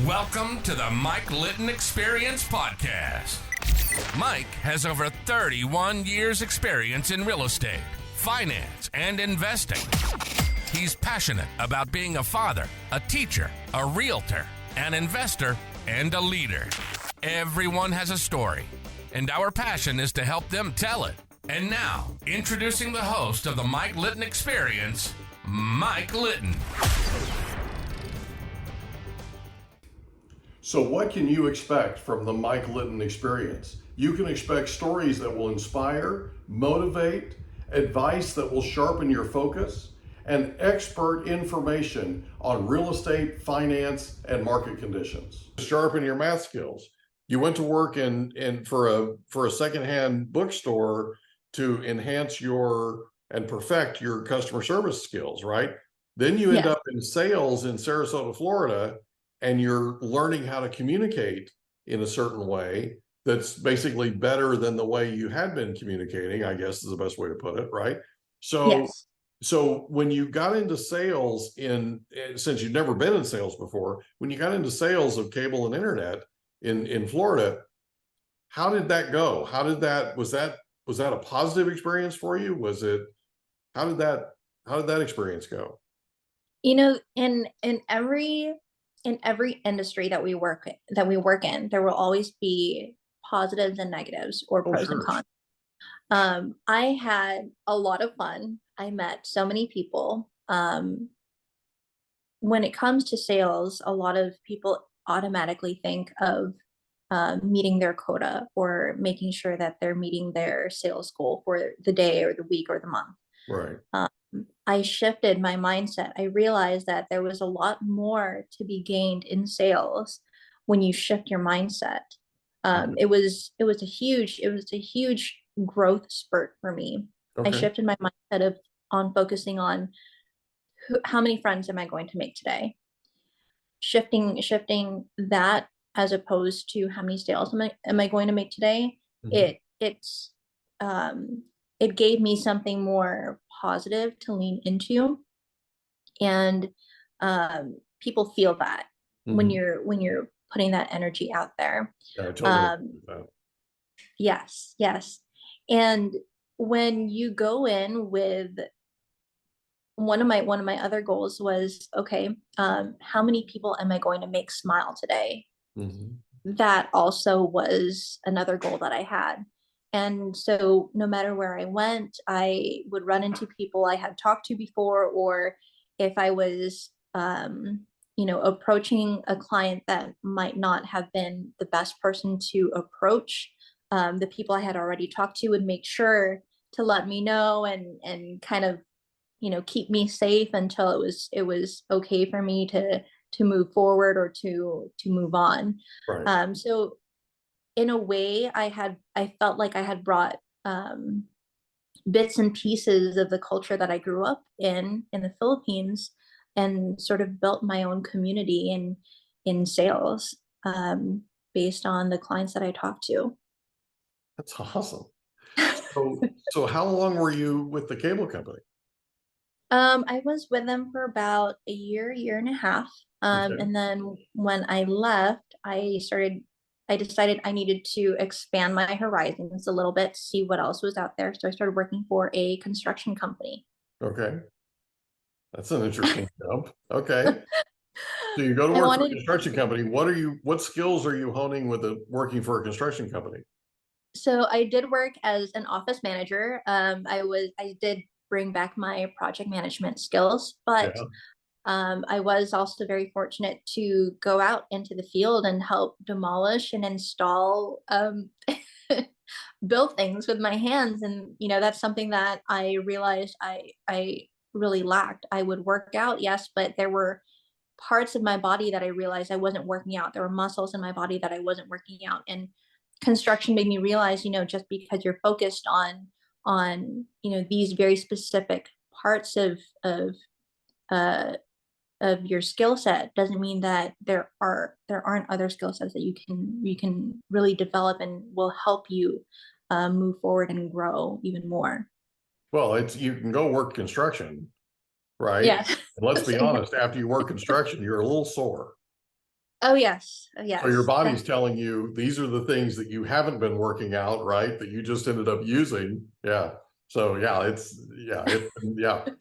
Welcome to the Mike Litton Experience Podcast. Mike has over 31 years experience in real estate, finance, and investing. He's passionate about being a father, a teacher, a realtor, an investor, and a leader. Everyone has a story, and our passion is to help them tell it. And now, introducing the host of the Mike Litton Experience, Mike Litton. So what can you expect from the Mike Litton Experience? You can expect stories that will inspire, motivate, advice that will sharpen your focus, and expert information on real estate, finance, and market conditions. Sharpen your math skills. You went to work for a secondhand bookstore to enhance and perfect your customer service skills, right? Then you end up in sales in Sarasota, Florida, and you're learning how to communicate in a certain way that's basically better than the way you had been communicating, I guess is the best way to put it, right? So when you got into sales since you'd never been in sales before, when you got into sales of cable and internet in Florida, how did that go? Was that a positive experience for you? How did that experience go? You know, in every industry that we work in, there will always be positives and negatives, or pros and cons. I had a lot of fun. I met so many people. When it comes to sales, a lot of people automatically think of meeting their quota or making sure that they're meeting their sales goal for the day or the week or the month. Right. I shifted my mindset. I realized that there was a lot more to be gained in sales when you shift your mindset. It was a huge growth spurt for me. Okay. I shifted my mindset on focusing on how many friends am I going to make today? Shifting that as opposed to how many sales am I going to make today? Mm-hmm. It gave me something more positive to lean into, and people feel that when you're putting that energy out there. Yeah, I totally agree with that. Yes. And when you go in with one of my other goals was, okay, how many people am I going to make smile today? Mm-hmm. That also was another goal that I had. And so no matter where I went, I would run into people I had talked to before, or if I was, approaching a client that might not have been the best person to approach, the people I had already talked to would make sure to let me know and kind of, keep me safe until it was okay for me to move forward or to move on. Right. So in a way, I felt like I had brought bits and pieces of the culture that I grew up in the Philippines, and sort of built my own community in sales based on the clients that I talked to. That's awesome. So how long were you with the cable company? I was with them for about a year and a half. Okay. And then when I left, I decided I needed to expand my horizons a little bit, see what else was out there. So I started working for a construction company. Okay. That's an interesting jump. Okay. So you go to work for a construction company. What skills are you honing with working for a construction company? So I did work as an office manager. I did bring back my project management skills, but I was also very fortunate to go out into the field and help demolish and install build things with my hands. And, that's something that I realized I really lacked. I would work out, yes, but there were parts of my body that I realized I wasn't working out. There were muscles in my body that I wasn't working out. And construction made me realize, just because you're focused on these very specific parts of your skill set doesn't mean that there aren't other skill sets that you can really develop and will help you move forward and grow even more. Well, you can go work construction, right? Yeah. And let's be honest, after you work construction, you're a little sore. Oh, yes. Oh, So your yes. body's telling you these are the things that you haven't been working out, right? That you just ended up using. Yeah. So yeah,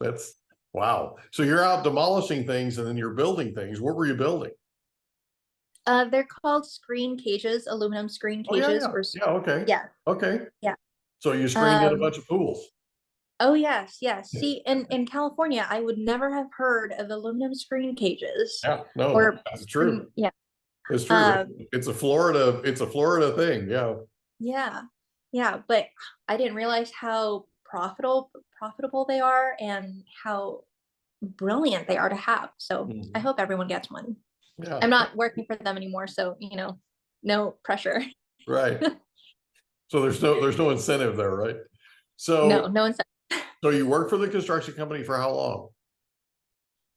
that's wow. So you're out demolishing things and then you're building things. What were you building? They're called screen cages, aluminum screen Oh yeah, cages, yeah. or Yeah, okay. yeah, Okay. yeah. So you screened in a Um, bunch of pools. oh yes, yes. See, in California, I would never have heard of aluminum screen cages Yeah, no, or that's true. screen, yeah. It's true. Um, It's a Florida thing. Yeah. yeah, yeah, but I didn't realize how profitable they are and how brilliant they are to have. So I Mhm. hope everyone gets one. Yeah. I'm not working for them anymore, so no pressure. Right. So there's no incentive there, right? No, So no one's. so you worked for the construction company for how long?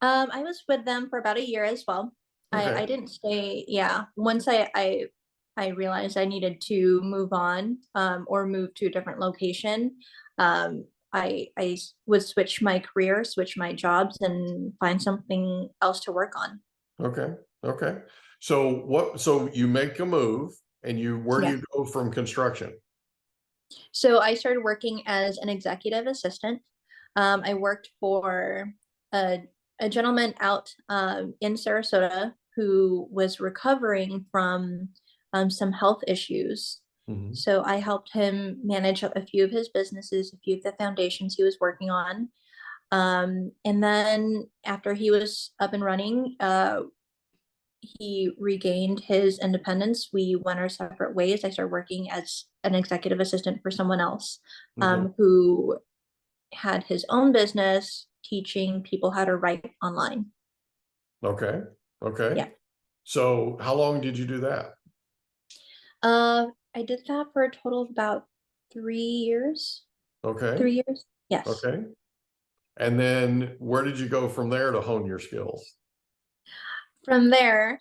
I was with them for about a year as well. I Okay. didn't stay. Yeah, once I realized I needed to move on, or move to a different location. I would switch my career, switch my jobs, and find something else to work on. Okay. Okay. So you make a move and where do Yeah. you go from construction? So I started working as an executive assistant. I worked for a, a gentleman out in Sarasota who was recovering from some health issues. Mhm. So I helped him manage a few of his businesses, a few of the foundations he was working on. And then after he was up and running, he regained his independence. We went our separate ways. I started working as an executive assistant for someone else, Okay. who had his own business teaching people how to write online. Okay. Okay. Yeah. So how long did you do that? I did that for a total of about 3 years. Okay. 3 years. Yes. Okay. And then where did you go from there to hone your skills? From there,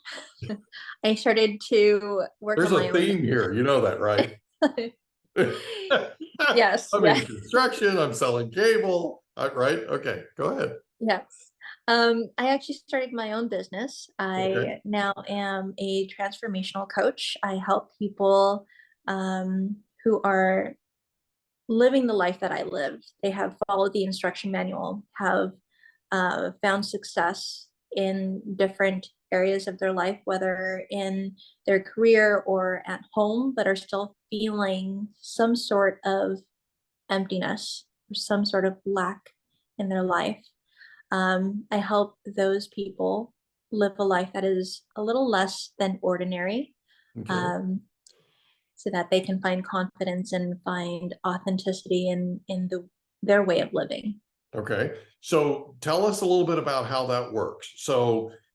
I started to work There's on a my own theme here. You know that, right? business. Yes, I'm in yes, construction. I'm selling cable. Right? Okay. Go ahead. yes. I actually started my own business. Okay. I now am a transformational coach. I help people who are living the life that I lived. They have followed the instruction manual, have found success in different areas of their life, whether in their career or at home, but are still feeling some sort of emptiness or some sort of lack in their life. I help those people live a life that is a little less than ordinary, Okay. um, so that they can find confidence and find authenticity in their way of living. Okay. So tell us a little bit about how that works.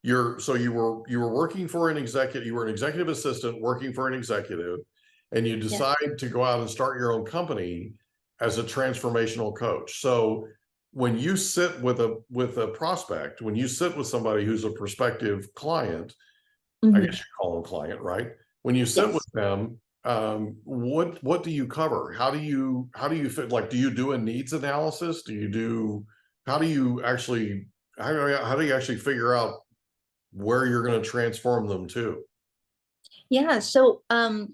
You were working for an executive, you were an executive assistant working for an executive, and you Yes. decide to go out and start your own company as a transformational coach. So when you sit with a prospect, when you sit with somebody who's a prospective client, I Mhm. guess you call them client, right? When you sit with Yes. them, what do you cover? How do you fit? Like, do you do a needs analysis? Do you do? How do you actually? How do you actually figure out where you're going to transform them to? Yeah. So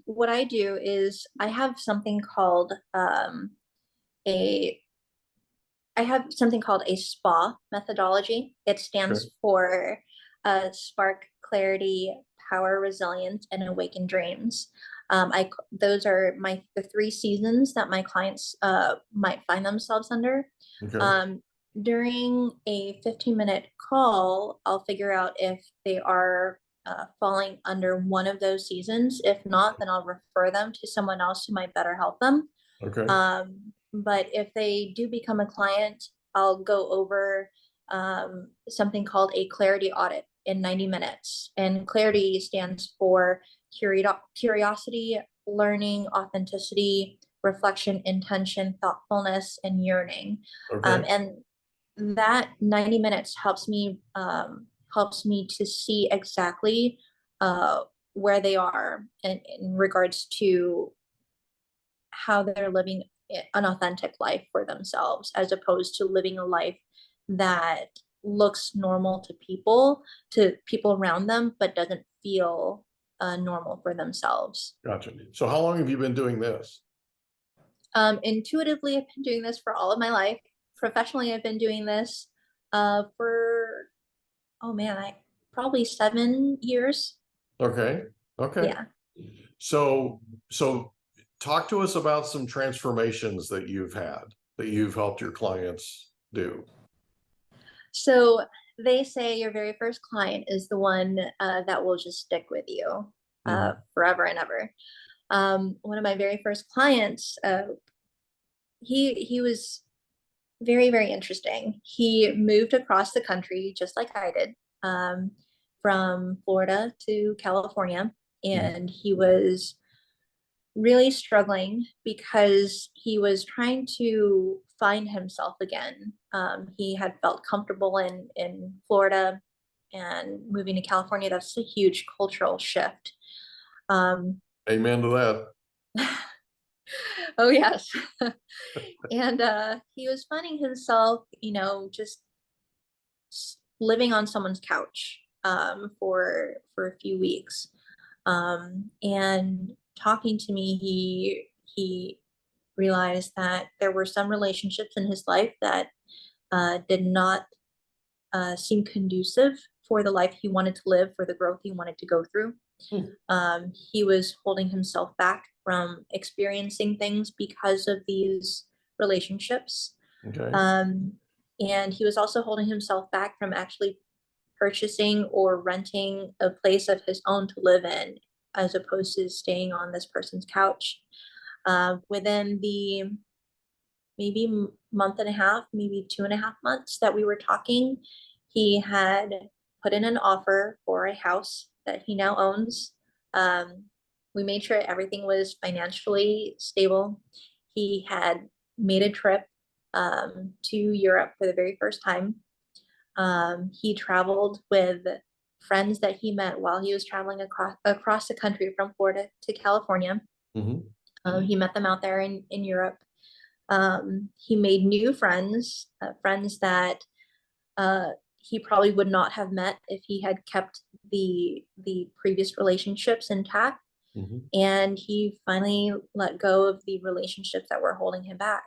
what I do is a I have something called a SPA methodology. It Okay. stands for Spark, Clarity, Power, Resilience, and Awaken Dreams. Those are the 3 seasons that my clients might find themselves under. Okay. Um, During a 15-minute call, I'll figure out if they are falling under one of those seasons. If not, then I'll refer them to someone else who might better help them. Okay. But if they do become a client, I'll go over something called a clarity audit in 90 minutes. And clarity stands for curiosity, learning, authenticity, reflection, intention, thoughtfulness, and yearning. Okay. And that 90 minutes helps me to see exactly where they are in regards to how they're living an authentic life for themselves, as opposed to living a life that looks normal to people around them, but doesn't feel normal for themselves. Gotcha. So how long have you been doing this? Intuitively, I've been doing this for all of my life. Professionally, I've been doing this for, oh man, probably 7 years. Okay. Okay. Yeah. So talk to us about some transformations that you've helped your clients do. So they say your very first client is the one that will just stick with you forever and ever. One of my very first clients, he was very, very interesting. He moved across the country just like I did, from Florida to California, and he was really struggling because he was trying to find himself again. He had felt comfortable in Florida, and moving to California, that's a huge cultural shift. Amen to that. Oh yes. And he was finding himself, just living on someone's couch for a few weeks. And talking to me, he realized that there were some relationships in his life that did not seem conducive for the life he wanted to live, for the growth he wanted to go through. He was holding himself back from experiencing things because of these relationships. Okay. And he was also holding himself back from actually purchasing or renting a place of his own to live in, as opposed to staying on this person's couch. Within the maybe month and a half, maybe 2.5 months that we were talking, he had put in an offer for a house that he now owns. We made sure everything was financially stable. He had made a trip to Europe for the very first time. He traveled with friends that he met while he was traveling across the country from Florida to California. He met them out there in Europe. He made new friends, friends that he probably would not have met if he had kept the previous relationships intact. And he finally let go of the relationships that were holding him back.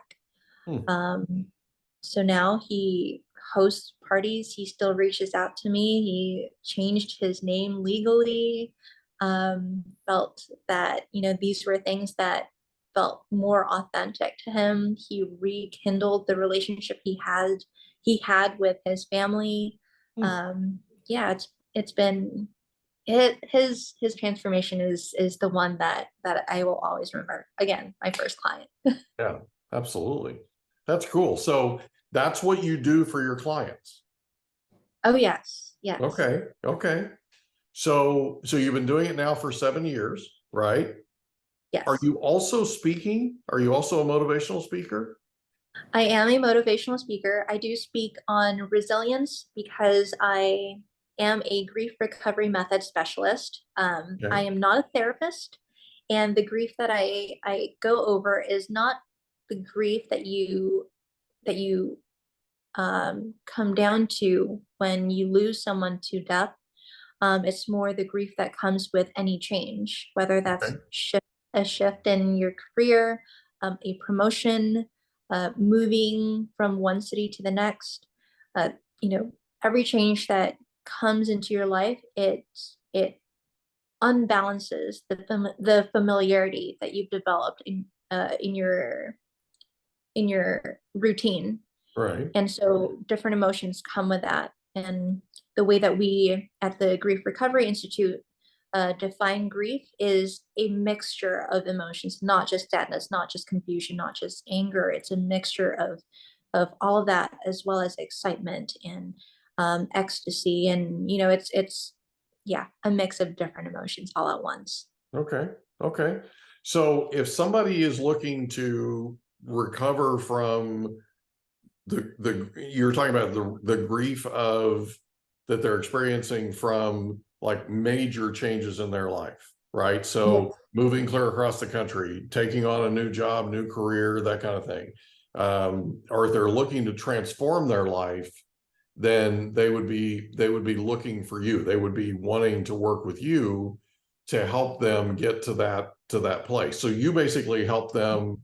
So now he hosts parties. He still reaches out to me. He changed his name legally. Felt that, these were things that felt more authentic to him. He rekindled the relationship he had with his family. Yeah, it's been his transformation is the one that I will always remember. Again, my first client. Yeah, absolutely. That's cool. So that's what you do for your clients. Oh yes. Yes. Okay. So you've been doing it now for 7 years, right? Yes. Are you also speaking? Are you also a motivational speaker? I am a motivational speaker. I do speak on resilience because I am a grief recovery method specialist. I am not a therapist, and the grief that I go over is not the grief that you come down to when you lose someone to death. It's more the grief that comes with any change, whether that's a shift in your career, a promotion, moving from one city to the next. Every change that comes into your life, it unbalances the familiarity that you've developed in your routine. Right. And so different emotions come with that. And the way that we at the Grief Recovery Institute define grief is a mixture of emotions, not just sadness, not just confusion, not just anger. It's a mixture of all of that, as well as excitement and ecstasy. And, it's a mix of different emotions all at once. Okay. So if somebody is looking to recover from you're talking about the grief that they're experiencing from like major changes in their life, right? So moving clear across the country, taking on a new job, new career, that kind of thing. Or if they're looking to transform their life, then they would be looking for you. They would be wanting to work with you to help them get to that place. So you basically help them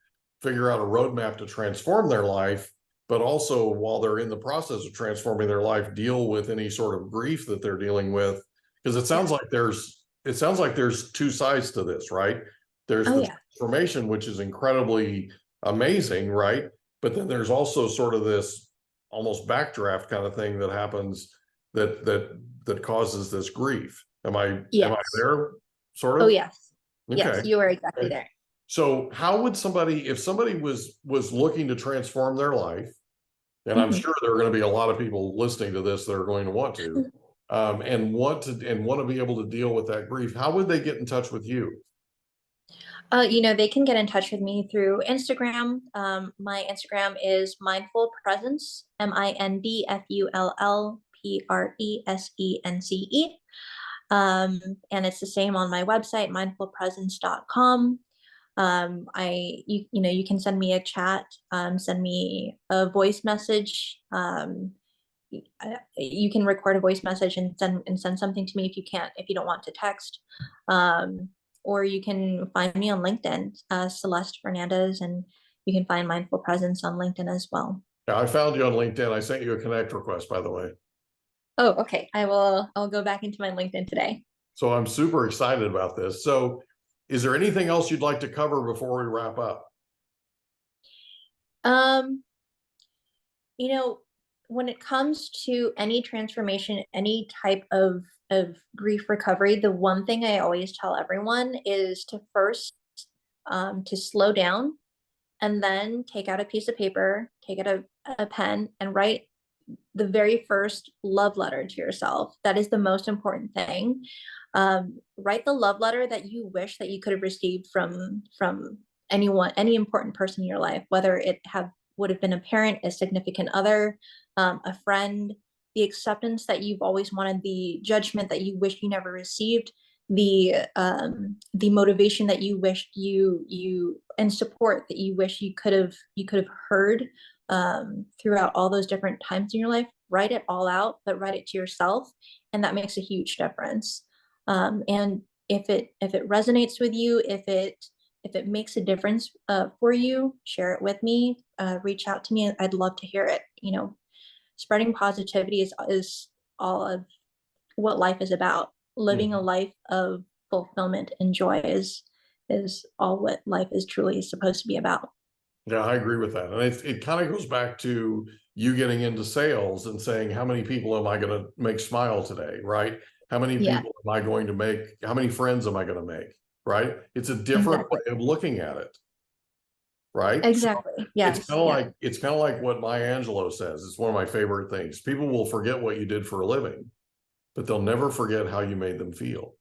figure out a roadmap to transform their life, but also while they're in the process of transforming their life, deal with any sort of grief that they're dealing with. Because it sounds like there's two sides to this, right? There's Oh the yeah. transformation, which is incredibly amazing, right? But then there's also sort of this almost backdraft kind of thing that happens that causes this grief. Am I Yes. there? Sort Oh of? yes. Yes, Okay. you are exactly Okay. there. So how would somebody, if somebody was looking to transform their life, and I'm Mhm. sure there are going to be a lot of people listening to this that are going to want to, and want to be able to deal with that grief, how would they get in touch with you? They can get in touch with me through Instagram. My Instagram is Mindfull Presence, MindfullPresence. And it's the same on my website, mindfulpresence.com. You can send me a chat, send me a voice message. You can record a voice message and send something to me if you don't want to text. Or you can find me on LinkedIn, Celeste Fernandez, and you can find Mindful Presence on LinkedIn as well. Yeah, I found you on LinkedIn. I sent you a connect request, by the way. Oh, okay. I'll go back into my LinkedIn today. So I'm super excited about this. So is there anything else you'd like to cover before we wrap up? Um, when it comes to any transformation, any type of grief recovery, the one thing I always tell everyone is to first to slow down, and then take out a piece of paper, take out a pen, and write the very first love letter to yourself. That is the most important thing. Write the love letter that you wish that you could have received from anyone, any important person in your life, whether it would have been a parent, a significant other, a friend. The acceptance that you've always wanted, the judgment that you wish you never received, the motivation that you wished you and support that you wish you could have heard throughout all those different times in your life. Write it all out, but write it to yourself, and that makes a huge difference. And if it resonates with you, if it makes a difference for you, share it with me. Reach out to me. I'd love to hear it. Spreading positivity is all of what life is about. Living a life of fulfillment and joy is all what life is truly supposed to be about. Yeah, I agree with that. And it kind of goes back to you getting into sales and saying, how many people am I going to make smile today? Right? How many Yeah, people am I going to make? How many friends am I going to make? Right? It's a different exactly. way of looking at it. Right? So Exactly. Yes. Yeah, it's kind of like what Maya Angelou says. It's one of my favorite things. People will forget what you did for a living, but they'll never forget how you made them feel.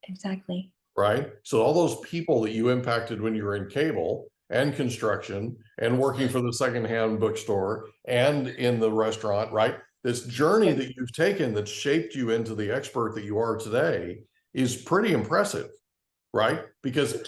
exactly. Right? So all those people that you impacted when you were in cable and construction and working for the secondhand bookstore and in the restaurant, right? This journey that you've taken that shaped you into the expert that you are today is pretty impressive, right? Because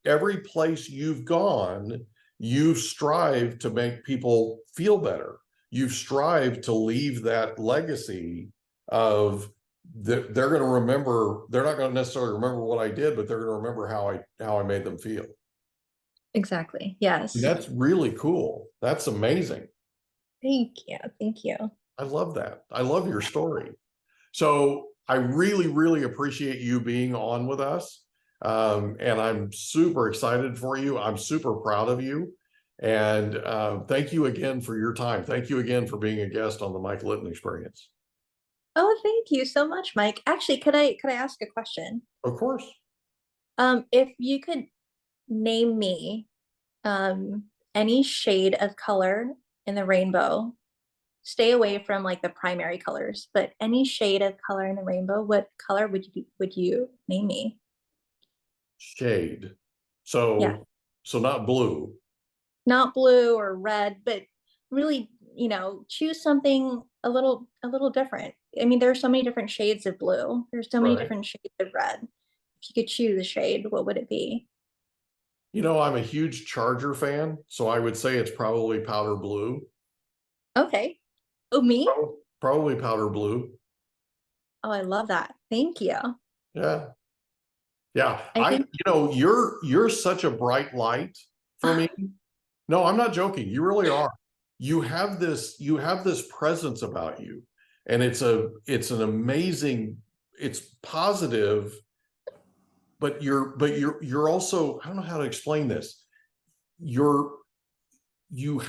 every place you've gone, you've strived to make people feel better. You've strived to leave that legacy of they're going to remember. They're not going to necessarily remember what I did, but they're going to remember how I made them feel. Exactly. And Yes. that's really cool. That's amazing. Thank you. Thank you. I love that. I love your story. So I really, really appreciate you being on with us. And I'm super excited for you. I'm super proud of you. And thank you again for your time. Thank you again for being a guest on the Mike Litton Experience. Oh, thank you so much, Mike. Actually, could I ask a question? Of course. If you could name me any shade of color in the rainbow, stay away from like the primary colors, but any shade of color in the rainbow, what color would you name me? Shade. Yeah, So not blue. not blue or red, but really, choose something a little different. I mean, there's so many different shades of blue. There's so many Right. different shades of red. If you could choose a shade, what would it be? I'm a huge Charger fan, so I would say it's probably powder blue. Okay. Oh, me? Probably powder blue. Oh, I love that. Thank you. Yeah. Yeah. I think You're such a bright light for me. No, I'm not joking. You really are. You have this presence about you. And it's an amazing, it's positive, but you're also, I don't know how to explain this. You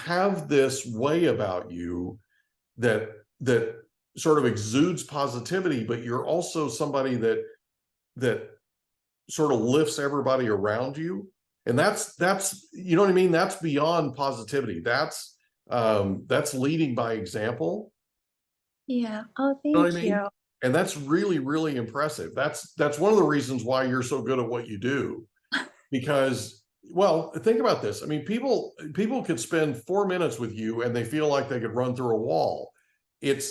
have this way about you that sort of exudes positivity, but you're also somebody that sort of lifts everybody around you. And that's, you know what I mean? That's beyond positivity. That's leading by example. Yeah. Oh, You know what I thank mean? you. And that's really, really impressive. That's one of the reasons why you're so good at what you do. Because, well, think about this. I mean, people could spend 4 minutes with you and they feel like they could run through a wall. You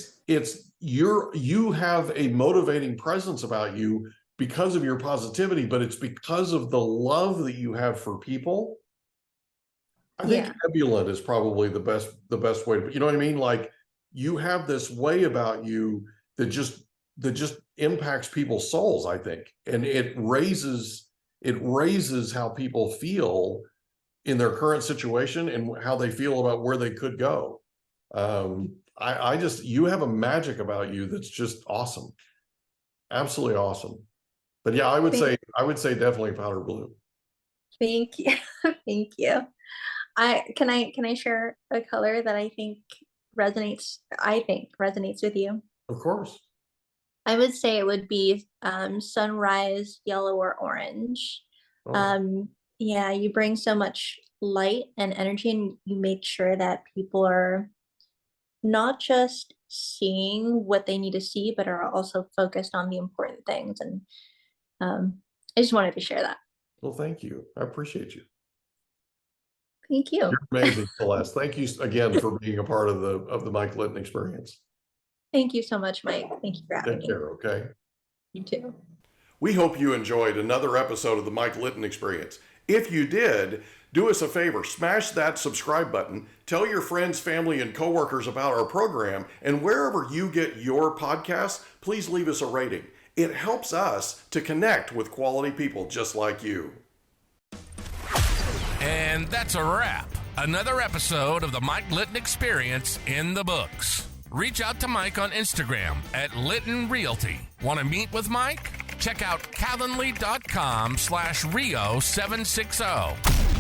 have a motivating presence about you because of your positivity, but it's because of the love that you have for people. I think ebullient is probably the best way to, you know what I mean? Like, you have this way about you that just impacts people's souls, I think. And it raises how people feel in their current situation and how they feel about where they could go. You have a magic about you that's just awesome. Absolutely awesome. But yeah, I would say definitely powder blue. Thank you. Thank you. Can I share a color that I think resonates with you? Of course. I would say it would be sunrise yellow or orange. Oh. Yeah, you bring so much light and energy, and you make sure that people are not just seeing what they need to see, but are also focused on the important things. And I just wanted to share that. Well, thank you. I appreciate you. Thank you. You're amazing, Celeste. Thank you again for being a part of the Mike Litton Experience. Thank you so much, Mike. Thank you for having me. Take care, okay? You too. We hope you enjoyed another episode of the Mike Litton Experience. If you did, do us a favor, smash that subscribe button, tell your friends, family, and coworkers about our program, and wherever you get your podcasts, please leave us a rating. It helps us to connect with quality people just like you. And that's a wrap. Another episode of the Mike Litton Experience in the books. Reach out to Mike on Instagram at Litton Realty. Want to meet with Mike? Check out calendly.com/Rio760.